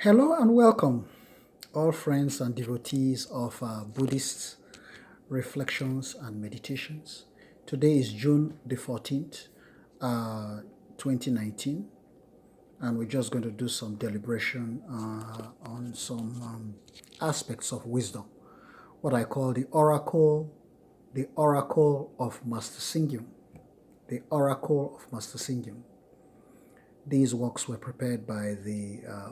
Hello and welcome, all friends and devotees of Buddhist reflections and meditations. Today is June the 14th, 2019, and we're just going to do some deliberation on some aspects of wisdom, what I call the Oracle of Master Singyum, the Oracle of Master Singyum. These works were prepared by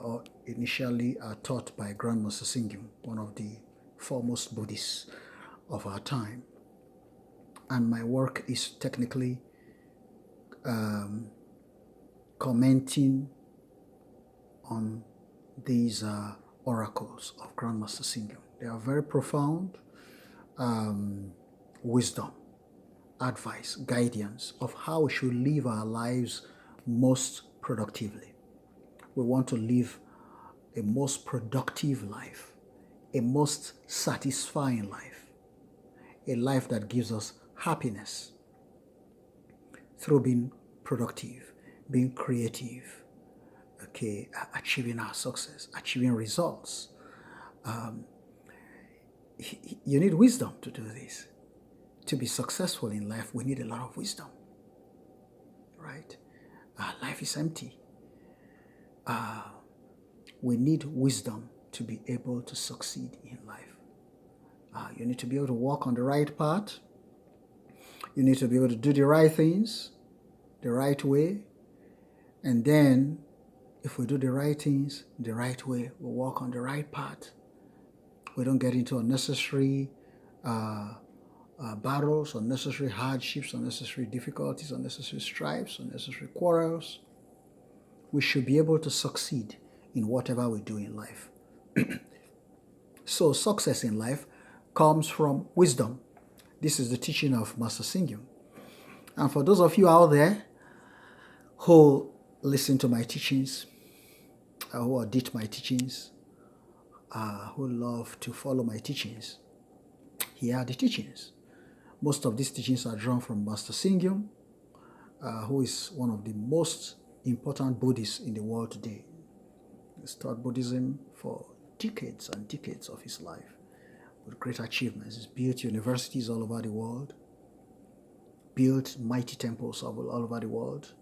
or initially taught by Grandmaster Singyum, one of the foremost Buddhists of our time. And my work is technically commenting on these oracles of Grandmaster Singyum. They are very profound wisdom, advice, guidance of how we should live our lives most productively. We want to live a most productive life, a most satisfying life, a life that gives us happiness through being productive, being creative, achieving our success, achieving results. You need wisdom to do this. To be successful in life, we need a lot of wisdom, right? Life is empty. We need wisdom to be able to succeed in life. You need to be able to walk on the right path. You need to be able to do the right things the right way. And then, if we do the right things the right way, we walk on the right path. We don't get into unnecessary battles, unnecessary hardships, unnecessary difficulties, unnecessary strifes, unnecessary quarrels. We should be able to succeed in whatever we do in life. So success in life comes from wisdom. This is the teaching of Master Singyum. And for those of you out there who listen to my teachings, who audit my teachings, who love to follow my teachings, here are the teachings. Most of these teachings are drawn from Master Singyum, who is one of the most important Buddhists in the world today. He's taught Buddhism for decades and decades of his life with great achievements. He's built universities all over the world, built mighty temples all over the world.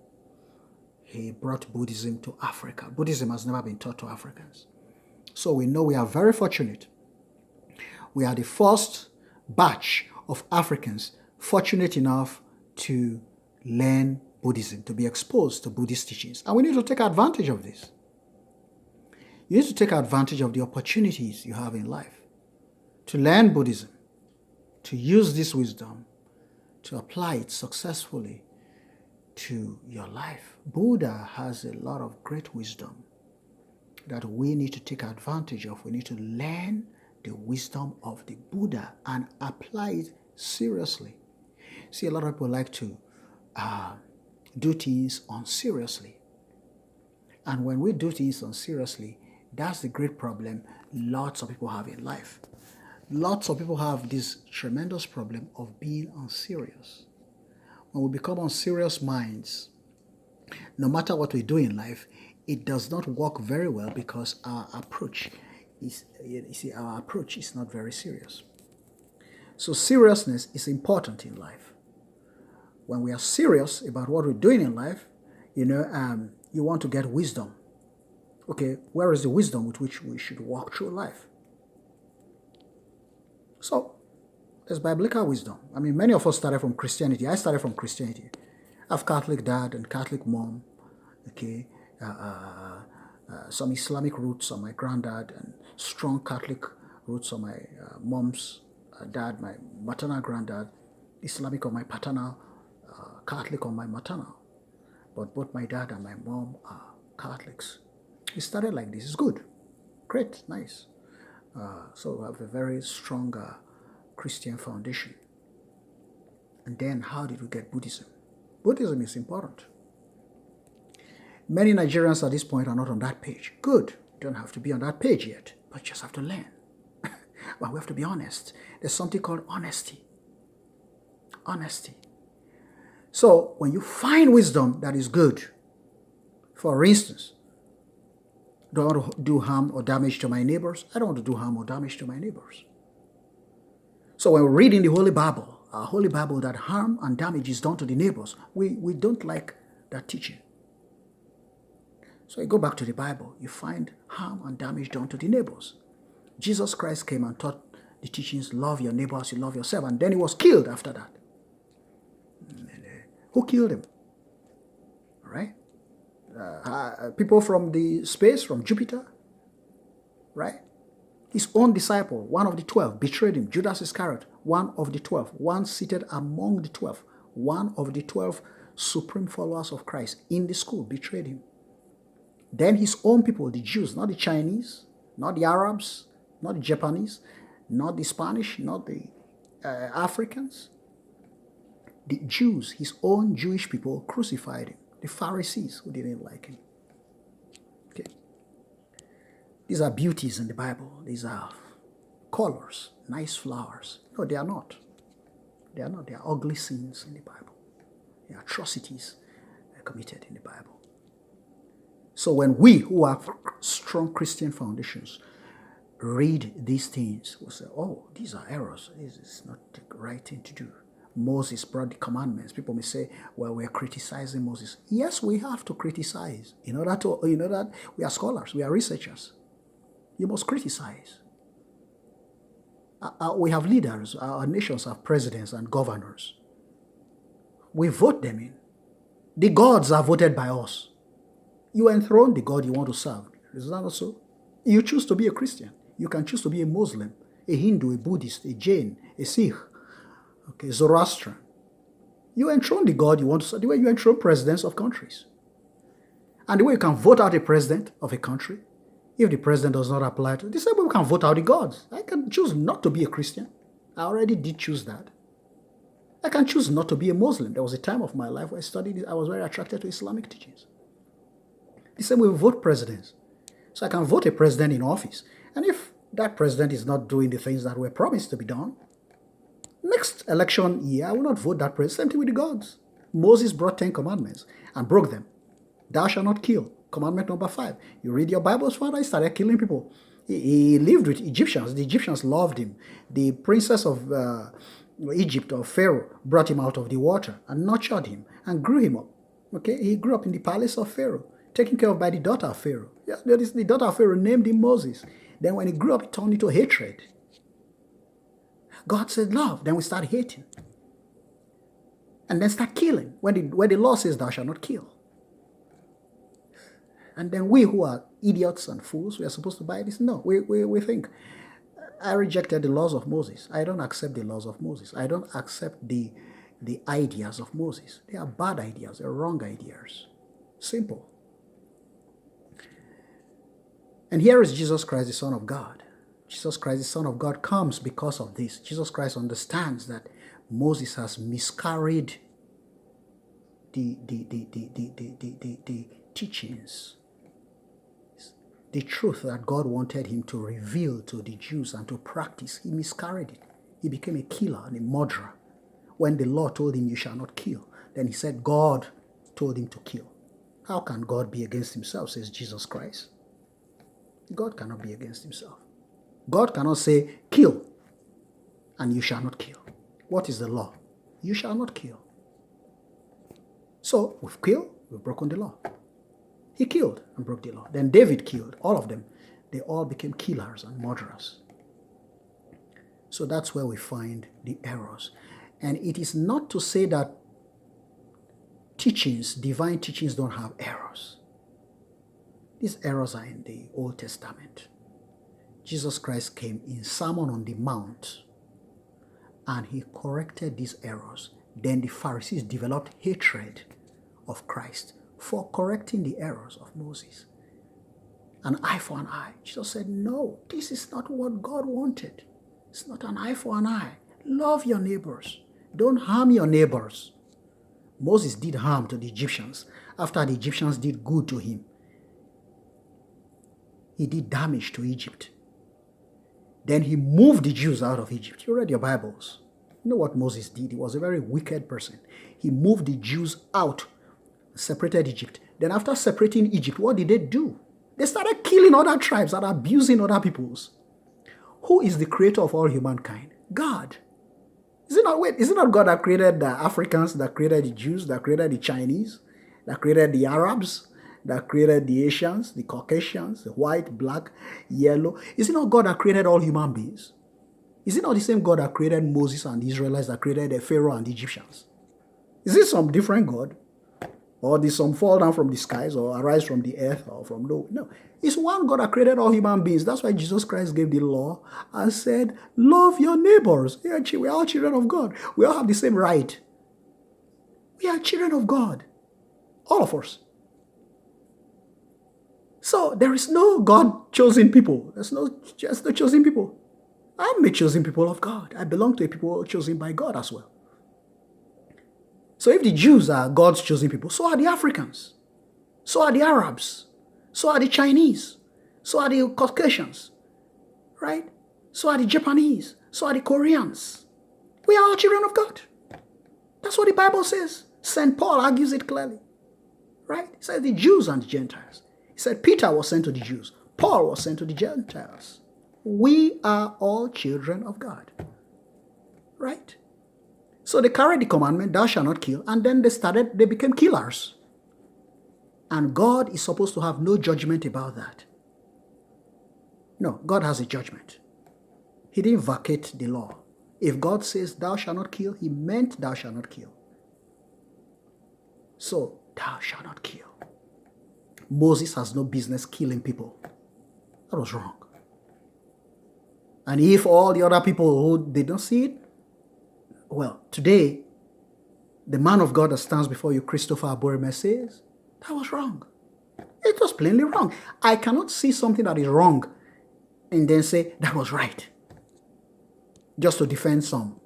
He brought Buddhism to Africa. Buddhism has never been taught to Africans. So we know we are very fortunate. We are the first batch of Africans fortunate enough to learn Buddhism, to be exposed to Buddhist teachings. And we need to take advantage of this. You need to take advantage of the opportunities you have in life to learn Buddhism, to use this wisdom, to apply it successfully to your life. Buddha has a lot of great wisdom that we need to take advantage of. We need to learn the wisdom of the Buddha and apply it seriously. See, a lot of people like to do things unseriously. And when we do things unseriously, that's the great problem lots of people have in life. Lots of people have this tremendous problem of being unserious. When we become unserious minds, no matter what we do in life, it does not work very well because our approach is not very serious. So seriousness is important in life. When we are serious about what we're doing in life, you want to get wisdom. Okay, where is the wisdom with which we should walk through life? So, there's biblical wisdom. I mean, many of us started from Christianity. I started from Christianity. I have Catholic dad and Catholic mom. Some Islamic roots on my granddad and strong Catholic roots on my mom's dad, my maternal granddad, Islamic on my paternal, Catholic on my maternal. But both my dad and my mom are Catholics. It started like this. It's good. Great. Nice. So we have a very strong Christian foundation. And then how did we get Buddhism? Buddhism is important. Many Nigerians at this point are not on that page. Good. You don't have to be on that page yet, but you just have to learn. But we have to be honest. There's something called honesty. Honesty. So when you find wisdom that is good, for instance, Do I want to do harm or damage to my neighbors? I don't want to do harm or damage to my neighbors. So when we read in the Holy Bible, our Holy Bible, that harm and damage is done to the neighbors, we don't like that teaching. So you go back to the Bible, you find harm and damage done to the neighbors. Jesus Christ came and taught the teachings, love your neighbor as you love yourself, and then he was killed after that. Who killed him? Right? People from the space, from Jupiter, right? His own disciple, one of the 12, betrayed him. Judas Iscariot, one of the 12, one seated among the 12, one of the 12 supreme followers of Christ in the school, betrayed him. Then his own people, the Jews, not the Chinese, not the Arabs, not the Japanese, not the Spanish, not the Africans. The Jews, his own Jewish people, crucified him. The Pharisees, who didn't like him. Okay. These are beauties in the Bible. These are colors, nice flowers. No, they are not. They are not. They are ugly sins in the Bible. They are atrocities committed in the Bible. So when we who have strong Christian foundations read these things, we'll say, oh, these are errors. This is not the right thing to do. Moses brought the commandments. People may say, well, we're criticizing Moses. Yes, we have to criticize. In order to, that we are scholars, we are researchers. You must criticize. We have leaders. Our nations have presidents and governors. We vote them in. The gods are voted by us. You enthrone the God you want to serve. Is that not so? You choose to be a Christian. You can choose to be a Muslim, a Hindu, a Buddhist, a Jain, a Sikh, okay, Zoroastrian. You enthrone the God you want to serve, the way you enthrone presidents of countries. And the way you can vote out a president of a country, if the president does not apply to the same way we can vote out the gods. I can choose not to be a Christian. I already did choose that. I can choose not to be a Muslim. There was a time of my life where I studied it. I was very attracted to Islamic teachings. The same way we vote presidents. So I can vote a president in office. And if that president is not doing the things that were promised to be done, next election year, I will not vote that president. Same thing with the gods. Moses brought 10 commandments and broke them. Thou shalt not kill. Commandment number 5. You read your Bible's father, he started killing people. He lived with Egyptians. The Egyptians loved him. The princess of Egypt, or Pharaoh, brought him out of the water and nurtured him and grew him up. Okay, he grew up in the palace of Pharaoh, taken care of by the daughter of Pharaoh. Yeah, the daughter of Pharaoh named him Moses. Then when he grew up, he turned into hatred. God said love. Then we start hating. And then start killing. When the law says thou shalt not kill. And then we who are idiots and fools, we are supposed to buy this? No, we think. I rejected the laws of Moses. I don't accept the laws of Moses. I don't accept the ideas of Moses. They are bad ideas. They are wrong ideas. Simple. And here is Jesus Christ, the Son of God. Jesus Christ, the Son of God, comes because of this. Jesus Christ understands that Moses has miscarried the teachings, the truth that God wanted him to reveal to the Jews and to practice. He miscarried it. He became a killer and a murderer. When the law told him, you shall not kill, then he said God told him to kill. How can God be against himself, says Jesus Christ? God cannot be against himself. God cannot say, kill, and you shall not kill. What is the law? You shall not kill. So, we've killed, we've broken the law. He killed and broke the law. Then David killed, all of them. They all became killers and murderers. So that's where we find the errors. And it is not to say that teachings, divine teachings, don't have errors. These errors are in the Old Testament. Jesus Christ came in Sermon on the Mount and he corrected these errors. Then the Pharisees developed hatred of Christ for correcting the errors of Moses. An eye for an eye. Jesus said, no, this is not what God wanted. It's not an eye for an eye. Love your neighbors. Don't harm your neighbors. Moses did harm to the Egyptians after the Egyptians did good to him. He did damage to Egypt. Then he moved the Jews out of Egypt. You read your Bibles. You know what Moses did? He was a very wicked person. He moved the Jews out, separated Egypt. Then after separating Egypt, what did they do? They started killing other tribes and abusing other peoples. Who is the creator of all humankind? God. Is it not God that created the Africans, that created the Jews, that created the Chinese, that created the Arabs, that created the Asians, the Caucasians, the white, black, yellow? Is it not God that created all human beings? Is it not the same God that created Moses and the Israelites, that created the Pharaoh and the Egyptians? Is it some different God? Or did some fall down from the skies or arise from the earth or from no? No. It's one God that created all human beings. That's why Jesus Christ gave the law and said, love your neighbors. We are all children of God. We all have the same right. We are children of God. All of us. So there is no God chosen people. There's no chosen people. I'm a chosen people of God. I belong to a people chosen by God as well. So if the Jews are God's chosen people, so are the Africans. So are the Arabs. So are the Chinese. So are the Caucasians. Right? So are the Japanese. So are the Koreans. We are all children of God. That's what the Bible says. St. Paul argues it clearly. Right? He said the Jews and the Gentiles. He said Peter was sent to the Jews. Paul was sent to the Gentiles. We are all children of God. Right? So they carried the commandment, thou shalt not kill, and then they became killers. And God is supposed to have no judgment about that. No, God has a judgment. He didn't vacate the law. If God says thou shalt not kill, he meant thou shalt not kill. So, thou shalt not kill. Moses has no business killing people. That was wrong. And if all the other people who did not see it, well, today, the man of God that stands before you, Christopher Aburime, says, that was wrong. It was plainly wrong. I cannot see something that is wrong and then say, that was right. Just to defend some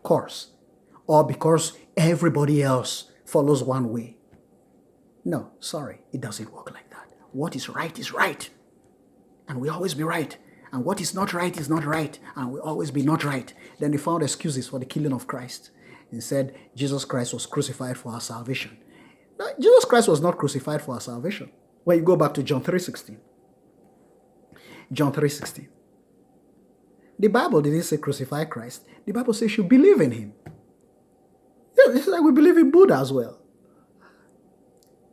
course. Or because everybody else follows one way. No, sorry, it doesn't work like that. What is right is right. And will always be right. And what is not right is not right, and will always be not right. Then they found excuses for the killing of Christ and said Jesus Christ was crucified for our salvation. Now, Jesus Christ was not crucified for our salvation. When you go back to John 3:16. John 3:16. The Bible didn't say crucify Christ. The Bible says you believe in him. Yeah, it's like we believe in Buddha as well.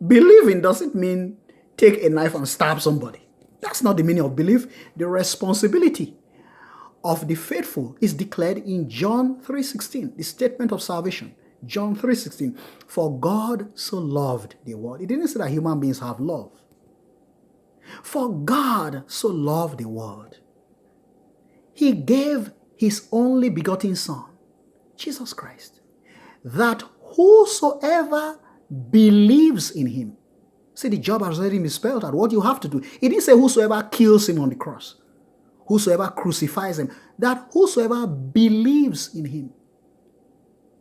Believing doesn't mean take a knife and stab somebody. That's not the meaning of belief. The responsibility of the faithful is declared in John 3:16, the statement of salvation. John 3:16, for God so loved the world. It didn't say that human beings have love. For God so loved the world. He gave his only begotten Son, Jesus Christ, that whosoever believes in him. See, the job has already been spelled out. What you have to do. It didn't say whosoever kills him on the cross. Whosoever crucifies him. That whosoever believes in him.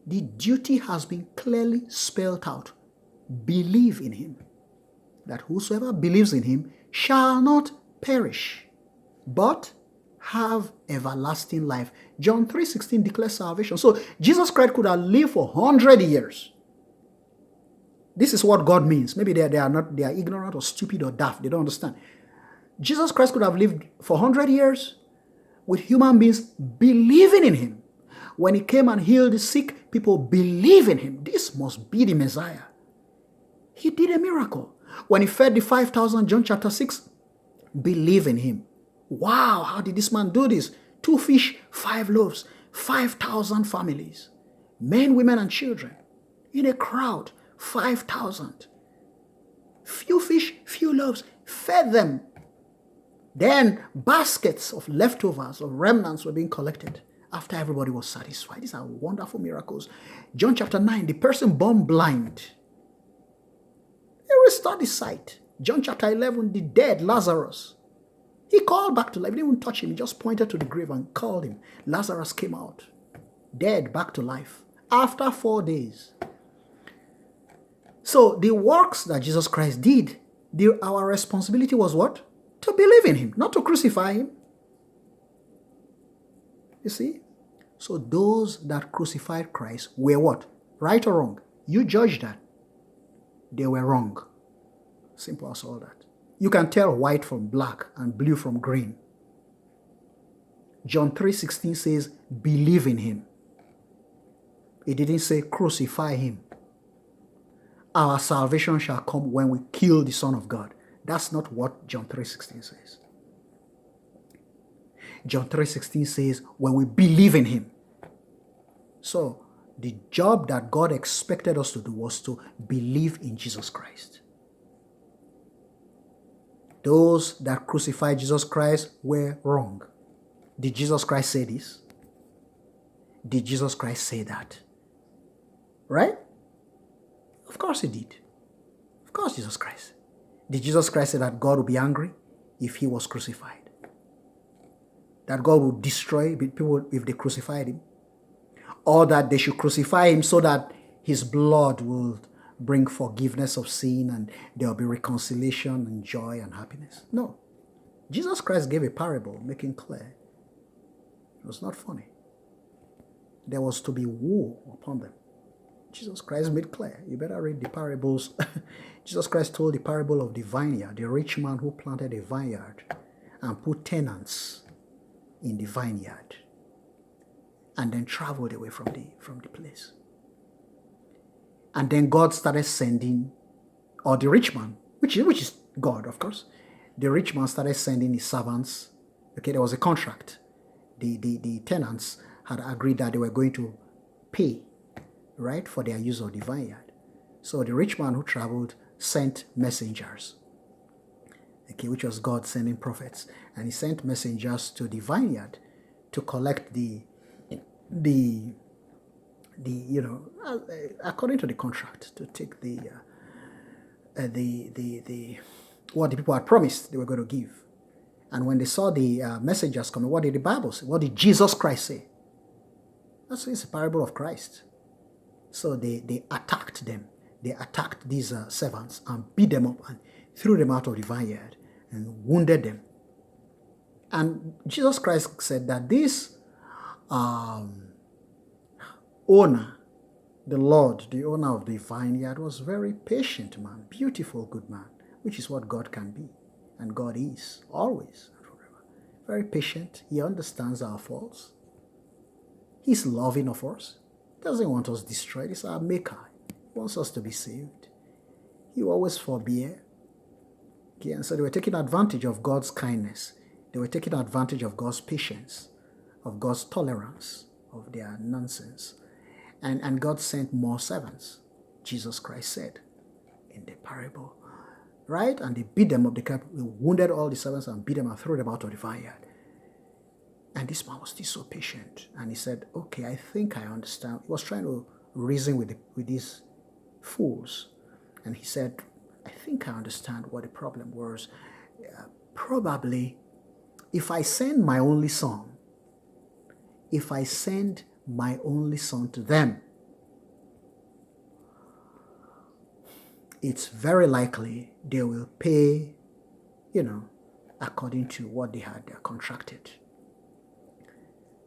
The duty has been clearly spelled out. Believe in him. That whosoever believes in him shall not perish, but have everlasting life. John 3:16 declares salvation. So Jesus Christ could have lived for 100 years. This is what God means. Maybe they are ignorant or stupid or daft. They don't understand. Jesus Christ could have lived for 100 years with human beings believing in him. When he came and healed the sick, people believe in him. This must be the Messiah. He did a miracle. When he fed the 5,000, John chapter 6, believe in him. Wow, how did this man do this? 2 fish, 5 loaves, 5,000 families, men, women, and children in a crowd. 5,000. Few fish, few loaves, fed them. Then baskets of leftovers, of remnants were being collected after everybody was satisfied. These are wonderful miracles. John chapter 9, the person born blind, he restored his sight. John chapter 11, the dead Lazarus, he called back to life. He didn't even touch him. He just pointed to the grave and called him. Lazarus came out, dead, back to life after 4 days. So the works that Jesus Christ did, our responsibility was what? To believe in him, not to crucify him. You see? So those that crucified Christ were what? Right or wrong? You judge that. They were wrong. Simple as all that. You can tell white from black and blue from green. John 3:16 says, believe in him. It didn't say crucify him. Our salvation shall come when we kill the Son of God. That's not what John 3:16 says. John 3:16 says, when we believe in him. So, the job that God expected us to do was to believe in Jesus Christ. Those that crucified Jesus Christ were wrong. Did Jesus Christ say this? Did Jesus Christ say that? Right? Of course he did. Of course Jesus Christ. Did Jesus Christ say that God would be angry if he was crucified? That God would destroy people if they crucified him? Or that they should crucify him so that his blood will bring forgiveness of sin and there will be reconciliation and joy and happiness? No. Jesus Christ gave a parable making clear. It was not funny. There was to be woe upon them. Jesus Christ made clear. You better read the parables. Jesus Christ told the parable of the vineyard, the rich man who planted a vineyard and put tenants in the vineyard and then traveled away from the place. And then God started sending, or the rich man, which is God, of course, the rich man started sending his servants. Okay, there was a contract. The tenants had agreed that they were going to pay, right, for their use of the vineyard. So the rich man who traveled sent messengers, okay, which was God sending prophets, and he sent messengers to the vineyard to collect the according to the contract, to take the what the people had promised they were going to give. And when they saw the messengers coming, what did the Bible say? What did Jesus Christ say? That's it's a parable of Christ. So they attacked them. They attacked these servants and beat them up and threw them out of the vineyard and wounded them. And Jesus Christ said that this owner, the Lord, the owner of the vineyard, was very patient man, beautiful, good man, which is what God can be. And God is, always and forever. Very patient. He understands our faults. He's loving of us. He doesn't want us destroyed. He's our maker. He wants us to be saved. He always forbear. Okay, and so they were taking advantage of God's kindness. They were taking advantage of God's patience, of God's tolerance, of their nonsense. And God sent more servants, Jesus Christ said in the parable. Right? And they beat them up. They wounded all the servants and beat them and threw them out of the vineyard. And this man was still so patient. And he said, okay, I think I understand. He was trying to reason with these fools. And he said, I think I understand what the problem was. Probably, if I send my only son to them, it's very likely they will pay, according to what they had contracted.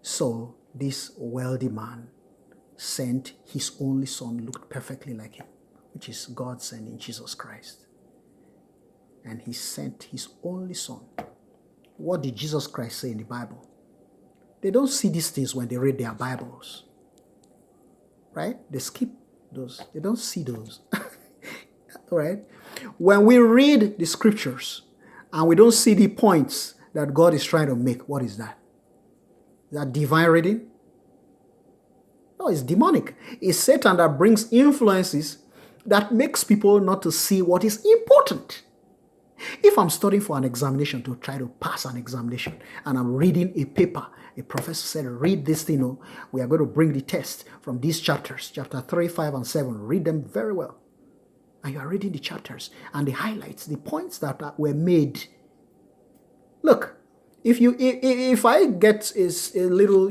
So this wealthy man sent his only son, looked perfectly like him, which is God sending Jesus Christ. And he sent his only son. What did Jesus Christ say in the Bible? They don't see these things when they read their Bibles. Right? They skip those. They don't see those. All right? When we read the scriptures and we don't see the points that God is trying to make, what is that? Is that divine reading? No, it's demonic. It's Satan that brings influences that makes people not to see what is important. If I'm studying for an examination to try to pass an examination and I'm reading a paper, a professor said, read this thing, we are going to bring the test from these chapters, chapter 3, 5, and 7. Read them very well. And you are reading the chapters and the highlights, the points that were made. Look, if I get a little,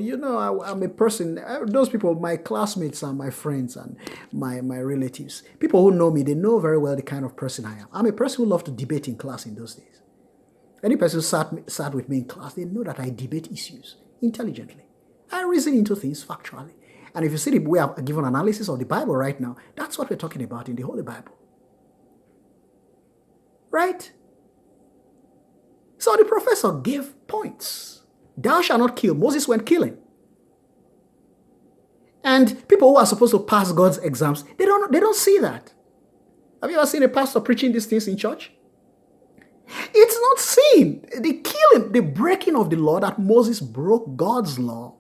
I'm a person, those people, my classmates and my friends and my relatives, people who know me, they know very well the kind of person I am. I'm a person who loved to debate in class in those days. Any person who sat with me in class, they know that I debate issues intelligently. I reason into things factually. And if you see the way I've given analysis of the Bible right now, that's what we're talking about in the Holy Bible. Right? So the professor gave points. Thou shalt not kill. Moses went killing. And people who are supposed to pass God's exams, they don't see that. Have you ever seen a pastor preaching these things in church? It's not seen. The killing, the breaking of the law, that Moses broke God's law.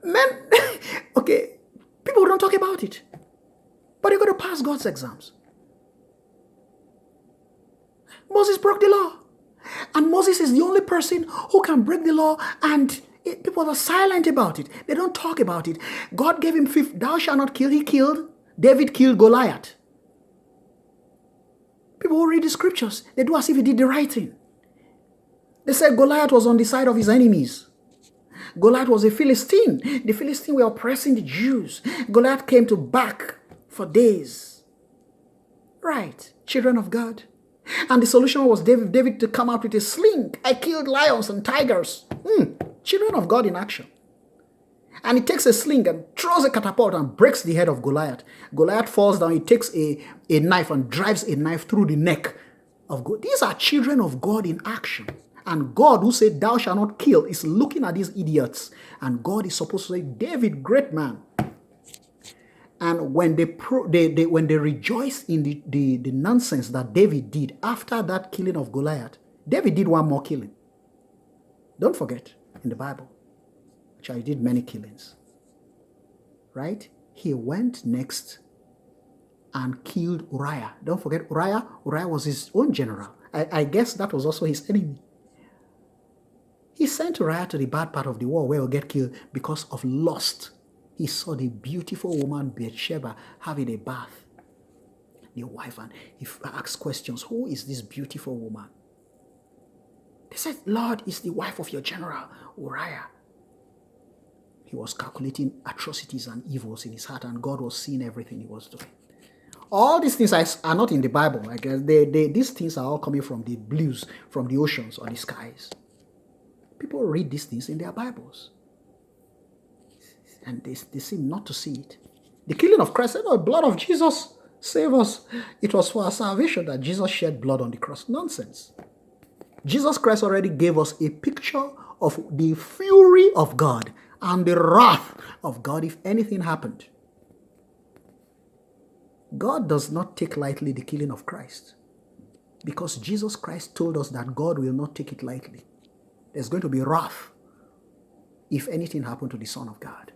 Man, okay, people don't talk about it. But they're going to pass God's exams. Moses broke the law. And Moses is the only person who can break the law, and people are silent about it. They don't talk about it. God gave him thou shalt not kill. He killed. David killed Goliath. People who read the scriptures, they do as if he did the right thing. They said Goliath was on the side of his enemies. Goliath was a Philistine. The Philistines were oppressing the Jews. Goliath came to back for days. Right, children of God. And the solution was David to come out with a sling. I killed lions and tigers. Children of God in action. And he takes a sling and throws a catapult and breaks the head of Goliath. Goliath falls down. He takes a knife and drives a knife through the neck of God. These are children of God in action. And God, who said, thou shalt not kill, is looking at these idiots. And God is supposed to say, David, great man. And when they rejoice in the nonsense that David did after that killing of Goliath, David did one more killing. Don't forget, in the Bible, which he did many killings. Right? He went next and killed Uriah. Don't forget Uriah. Uriah was his own general. I guess that was also his enemy. He sent Uriah to the bad part of the war where he'll get killed because of lust. He saw the beautiful woman Bathsheba having a bath, the wife, and he asked questions. Who is this beautiful woman? They said, Lord, is the wife of your general, Uriah. He was calculating atrocities and evils in his heart, and God was seeing everything he was doing. All these things are not in the Bible. I guess these things are all coming from the blues, from the oceans or the skies. People read these things in their Bibles. And they seem not to see it. The killing of Christ, the blood of Jesus save us. It was for our salvation that Jesus shed blood on the cross. Nonsense. Jesus Christ already gave us a picture of the fury of God and the wrath of God if anything happened. God does not take lightly the killing of Christ, because Jesus Christ told us that God will not take it lightly. There's going to be wrath if anything happened to the Son of God.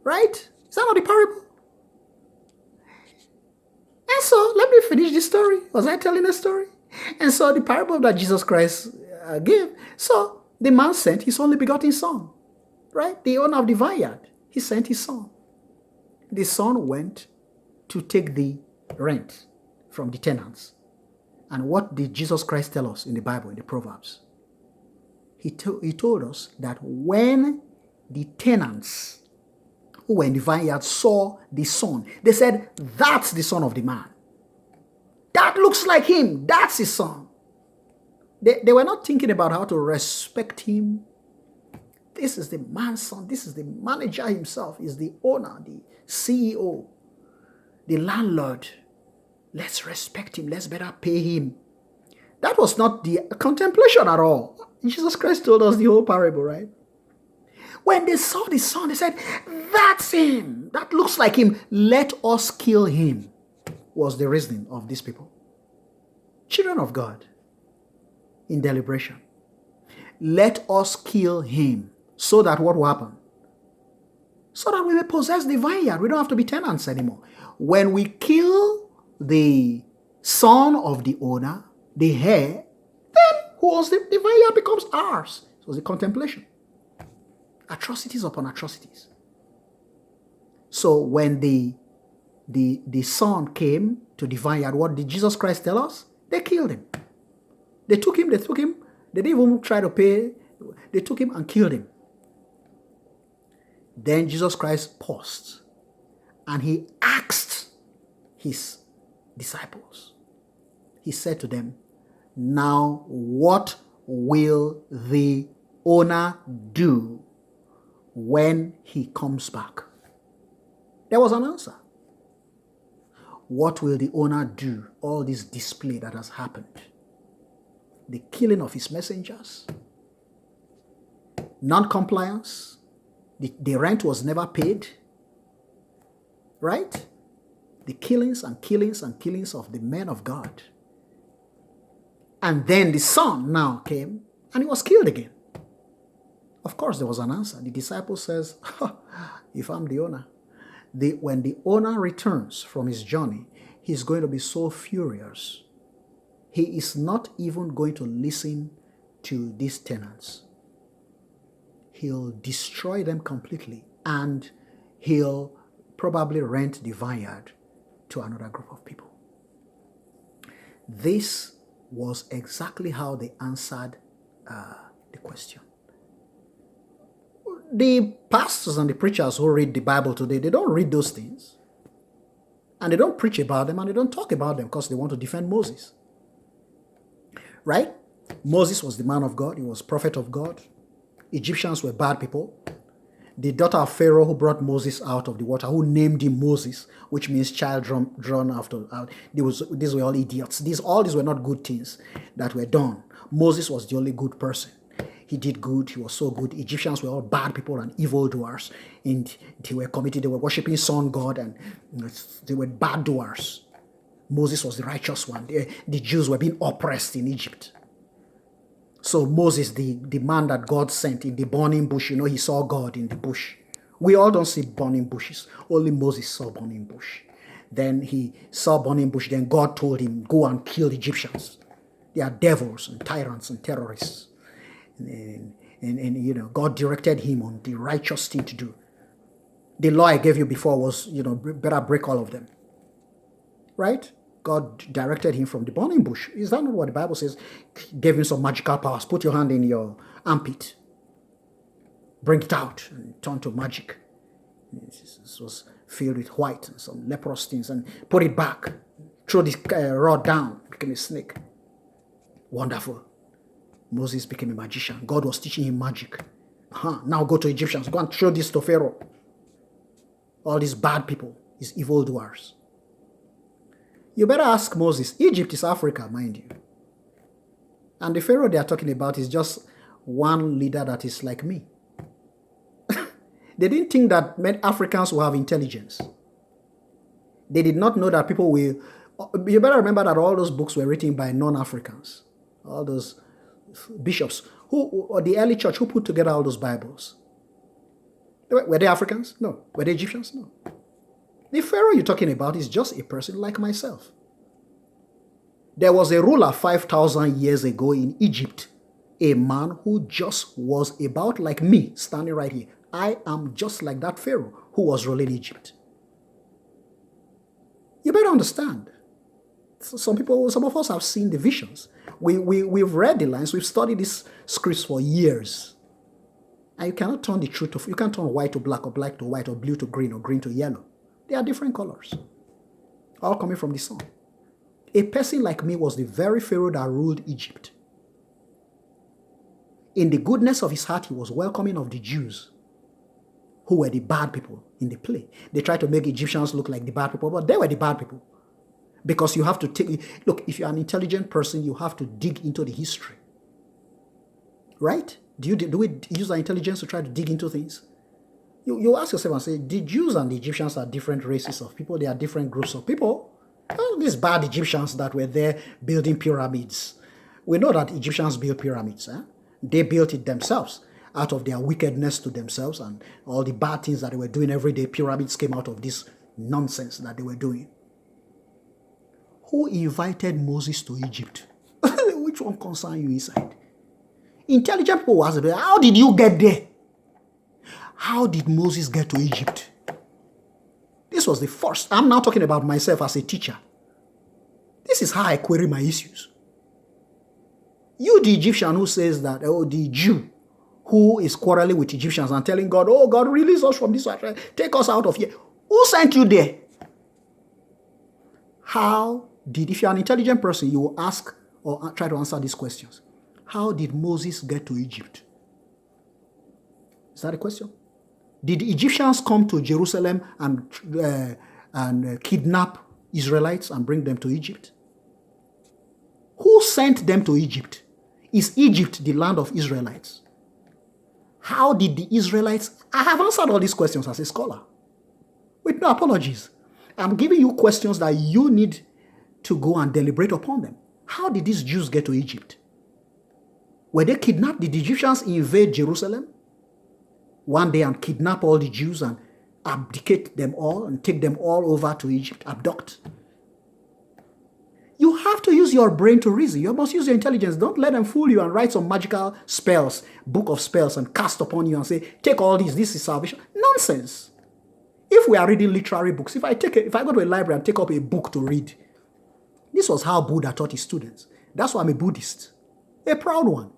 Right? Is that not the parable? And so, let me finish the story. Was I telling a story? And so, the parable that Jesus Christ gave. So, the man sent his only begotten son. Right? The owner of the vineyard. He sent his son. The son went to take the rent from the tenants. And what did Jesus Christ tell us in the Bible, in the Proverbs? He told us that when the tenants who were in the vineyard saw the son, they said, that's the son of the man. That looks like him. That's his son. They were not thinking about how to respect him. This is the man's son. This is the manager himself. He's the owner, the CEO, the landlord. Let's respect him. Let's better pay him. That was not the contemplation at all. Jesus Christ told us the whole parable, right? When they saw the son, they said, that's him. That looks like him. Let us kill him, was the reasoning of these people. Children of God, in deliberation. Let us kill him, so that what will happen? So that we may possess the vineyard. We don't have to be tenants anymore. When we kill the son of the owner, the heir, then who owns the vineyard becomes ours. So it's the contemplation. Atrocities upon atrocities. So when the son came to the vineyard, what did Jesus Christ tell us? They killed him. They took him. They didn't even try to pay. They took him and killed him. Then Jesus Christ paused and he asked his disciples. He said to them, now what will the owner do when he comes back? There was an answer. What will the owner do? All this display that has happened. The killing of his messengers. Non-compliance. The rent was never paid. Right? The killings and killings and killings of the men of God. And then the son now came and he was killed again. Of course, there was an answer. The disciple says, if I'm the owner, when the owner returns from his journey, he's going to be so furious. He is not even going to listen to these tenants. He'll destroy them completely, and he'll probably rent the vineyard to another group of people. This was exactly how they answered the question. The pastors and the preachers who read the Bible today, they don't read those things. And they don't preach about them and they don't talk about them because they want to defend Moses. Right? Moses was the man of God. He was prophet of God. Egyptians were bad people. The daughter of Pharaoh who brought Moses out of the water, who named him Moses, which means child drawn after. These were all idiots. All these were not good things that were done. Moses was the only good person. He did good. He was so good. Egyptians were all bad people and evildoers. And they were worshipping sun god, and they were bad doers. Moses was the righteous one. The Jews were being oppressed in Egypt. So Moses, the man that God sent in the burning bush, he saw God in the bush. We all don't see burning bushes. Only Moses saw burning bush. Then he saw burning bush. Then God told him, go and kill the Egyptians. They are devils and tyrants and terrorists. And God directed him on the righteous thing to do. The law I gave you before was, better break all of them. Right? God directed him from the burning bush. Is that not what the Bible says? Gave him some magical powers. Put your hand in your armpit. Bring it out and turn to magic. This was filled with white and some leprous things. And put it back. Throw this rod down. Became a snake. Wonderful. Moses became a magician. God was teaching him magic. Now go to Egyptians. Go and show this to Pharaoh. All these bad people, these evildoers. You better ask Moses. Egypt is Africa, mind you. And the Pharaoh they are talking about is just one leader that is like me. They didn't think that many Africans will have intelligence. They did not know that people will... You better remember that all those books were written by non-Africans. All those bishops, or the early church, who put together all those Bibles? Were they Africans? No. Were they Egyptians? No. The Pharaoh you're talking about is just a person like myself. There was a ruler 5,000 years ago in Egypt, a man who just was about like me, standing right here. I am just like that Pharaoh who was ruling Egypt. You better understand. Some of us have seen the visions. We've read the lines. We've studied these scripts for years. And you cannot turn the truth of... You can't turn white to black, or black to white, or blue to green, or green to yellow. They are different colors. All coming from the sun. A person like me was the very Pharaoh that ruled Egypt. In the goodness of his heart, he was welcoming of the Jews, who were the bad people in the play. They tried to make Egyptians look like the bad people, but they were the bad people. Because you have to take... Look, if you're an intelligent person, you have to dig into the history. Right? Do we use our intelligence to try to dig into things? You ask yourself and say, the Jews and the Egyptians are different races of people. They are different groups of people. All these bad Egyptians that were there building pyramids. We know that Egyptians built pyramids. They built it themselves out of their wickedness to themselves and all the bad things that they were doing every day. Pyramids came out of this nonsense that they were doing. Who invited Moses to Egypt? Which one concerns you inside? Intelligent people will ask, how did you get there? How did Moses get to Egypt? This was the first. I'm now talking about myself as a teacher. This is how I query my issues. You, the Egyptian who says that, the Jew who is quarreling with Egyptians and telling God, God, release us from this, take us out of here. Who sent you there? If you're an intelligent person, you will ask or try to answer these questions. How did Moses get to Egypt? Is that a question? Did the Egyptians come to Jerusalem and kidnap Israelites and bring them to Egypt? Who sent them to Egypt? Is Egypt the land of Israelites? How did the Israelites... I have answered all these questions as a scholar, with no apologies. I'm giving you questions that you need to go and deliberate upon them. How did these Jews get to Egypt? Were they kidnapped? Did the Egyptians invade Jerusalem one day and kidnap all the Jews and abdicate them all and take them all over to Egypt, abduct? You have to use your brain to reason. You must use your intelligence. Don't let them fool you and write some magical spells, book of spells, and cast upon you and say, take all these, this is salvation. Nonsense. If we are reading literary books, if I go to a library and take up a book to read, this was how Buddha taught his students. That's why I'm a Buddhist, a proud one.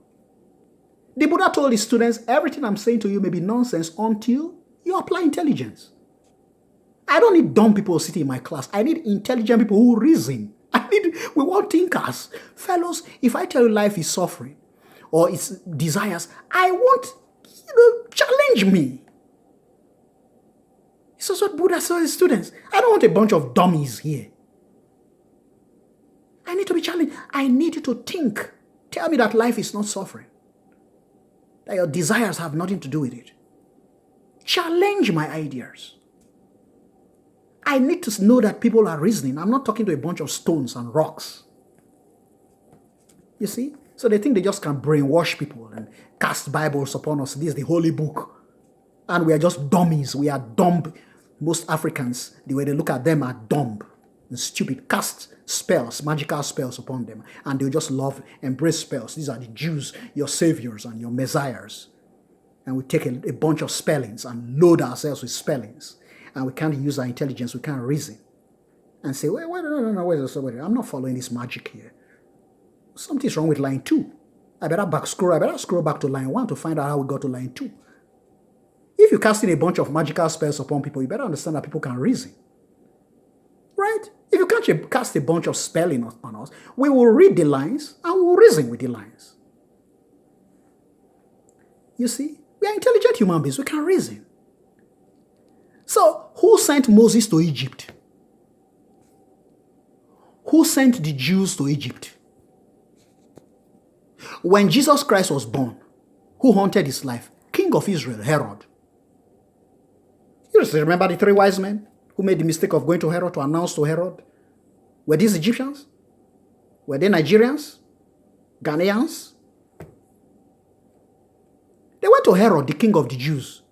The Buddha told his students, everything I'm saying to you may be nonsense until you apply intelligence. I don't need dumb people sitting in my class. I need intelligent people who reason. We want thinkers. Fellows, if I tell you life is suffering or it's desires, I want, challenge me. This is what Buddha told his students. I don't want a bunch of dummies here. I need to be challenged. I need you to think. Tell me that life is not suffering. That your desires have nothing to do with it. Challenge my ideas. I need to know that people are reasoning. I'm not talking to a bunch of stones and rocks. You see? So they think they just can brainwash people and cast Bibles upon us. This is the holy book. And we are just dummies. We are dumb. Most Africans, the way they look at them, are dumb and stupid. Cast spells, magical spells upon them. And they'll just embrace spells. These are the Jews, your saviors and your messiahs. And we take a bunch of spellings and load ourselves with spellings. And we can't use our intelligence, we can't reason. And say, wait, wait, I'm not following this magic here. Something's wrong with line 2. I better scroll back to line 1 to find out how we got to line 2. If you're casting a bunch of magical spells upon people, you better understand that people can reason. Right? If you can't cast a bunch of spelling on us, we will read the lines and we will reason with the lines. You see? We are intelligent human beings, we can reason. So, who sent Moses to Egypt? Who sent the Jews to Egypt? When Jesus Christ was born, who haunted his life? King of Israel, Herod. You just remember the 3 wise men who made the mistake of going to Herod to announce to Herod? Were these Egyptians? Were they Nigerians? Ghanaians? They went to Herod, the king of the Jews,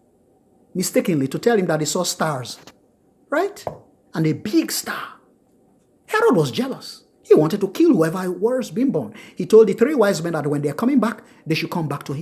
mistakenly to tell him that they saw stars, right? And a big star. Herod was jealous. He wanted to kill whoever was being born. He told the 3 wise men that when they're coming back, they should come back to him.